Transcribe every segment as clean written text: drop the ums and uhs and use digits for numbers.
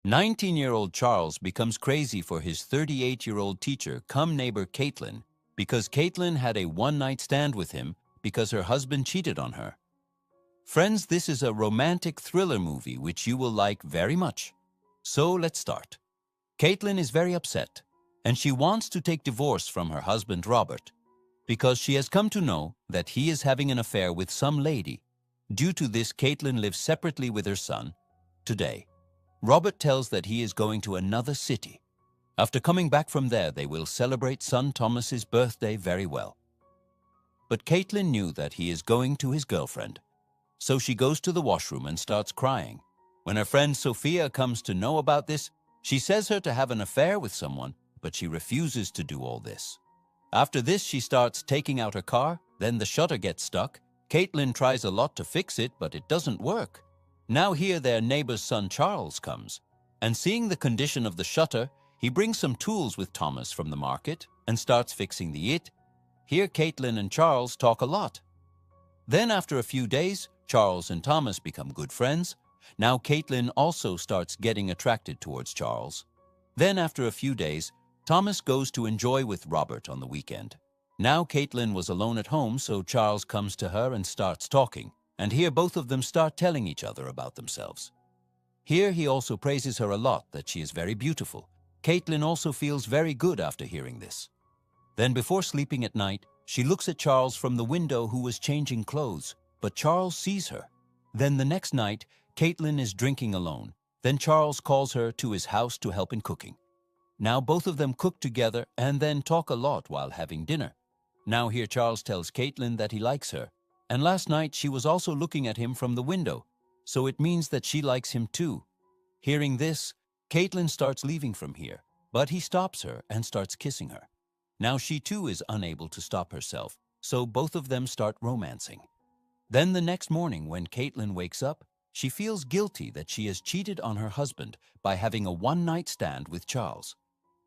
19-year-old Charles becomes crazy for his 38-year-old teacher, cum neighbor Caitlin, because Caitlin had a one-night stand with him because her husband cheated on her. Friends, this is a romantic thriller movie which you will like very much. So let's start. Caitlin is very upset, and she wants to take divorce from her husband Robert, because she has come to know that he is having an affair with some lady. Due to this, Caitlin lives separately with her son. Today, Robert tells that he is going to another city. After coming back from there, they will celebrate son Thomas's birthday very well. But Caitlin knew that he is going to his girlfriend, so she goes to the washroom and starts crying. When her friend Sophia comes to know about this, she says her to have an affair with someone, but she refuses to do all this. After this, she starts taking out her car, then the shutter gets stuck. Caitlin tries a lot to fix it, but it doesn't work. Now here their neighbor's son Charles comes, and seeing the condition of the shutter, he brings some tools with Thomas from the market and starts fixing the it. Here Caitlin and Charles talk a lot. Then after a few days, Charles and Thomas become good friends. Now Caitlin also starts getting attracted towards Charles. Then after a few days, Thomas goes to enjoy with Robert on the weekend. Now Caitlin was alone at home, so Charles comes to her and starts talking. And here both of them start telling each other about themselves. Here he also praises her a lot, that she is very beautiful. Caitlin also feels very good after hearing this. Then before sleeping at night, she looks at Charles from the window, who was changing clothes, but Charles sees her. Then the next night, Caitlin is drinking alone. Then Charles calls her to his house to help in cooking. Now both of them cook together and then talk a lot while having dinner. Now here Charles tells Caitlin that he likes her. And last night she was also looking at him from the window, so it means that she likes him too. Hearing this, Caitlin starts leaving from here, but he stops her and starts kissing her. Now she too is unable to stop herself, so both of them start romancing. Then the next morning when Caitlin wakes up, she feels guilty that she has cheated on her husband by having a one-night stand with Charles.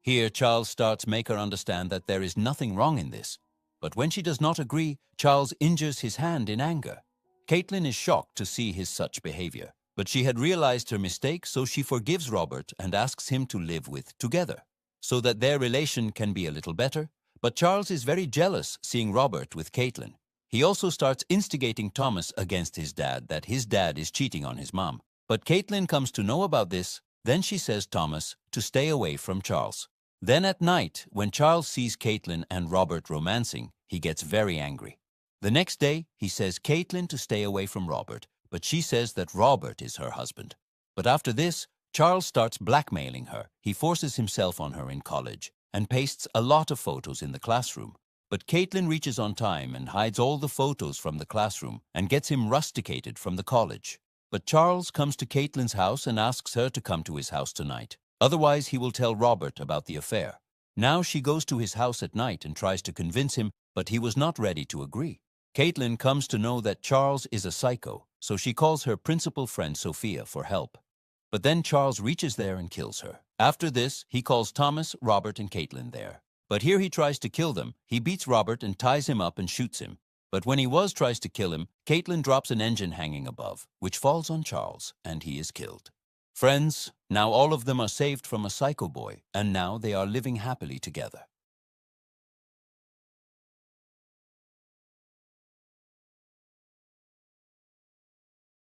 Here Charles starts make her understand that there is nothing wrong in this. But when she does not agree, Charles injures his hand in anger. Caitlin is shocked to see his such behavior, but she had realized her mistake, so she forgives Robert and asks him to live with together, so that their relation can be a little better. But Charles is very jealous seeing Robert with Caitlin. He also starts instigating Thomas against his dad, that his dad is cheating on his mom. But Caitlin comes to know about this. Then she says Thomas to stay away from Charles. Then at night, when Charles sees Caitlin and Robert romancing, he gets very angry. The next day, he says Caitlin to stay away from Robert, but she says that Robert is her husband. But after this, Charles starts blackmailing her. He forces himself on her in college and pastes a lot of photos in the classroom. But Caitlin reaches on time and hides all the photos from the classroom and gets him rusticated from the college. But Charles comes to Caitlin's house and asks her to come to his house tonight. Otherwise, he will tell Robert about the affair. Now she goes to his house at night and tries to convince him, but he was not ready to agree. Caitlin comes to know that Charles is a psycho, so she calls her principal friend Sophia for help. But then Charles reaches there and kills her. After this, he calls Thomas, Robert, and Caitlin there. But here he tries to kill them. He beats Robert and ties him up and shoots him. But when he tries to kill him, Caitlin drops an engine hanging above, which falls on Charles, and he is killed. Friends, now all of them are saved from a psycho boy, and now they are living happily together.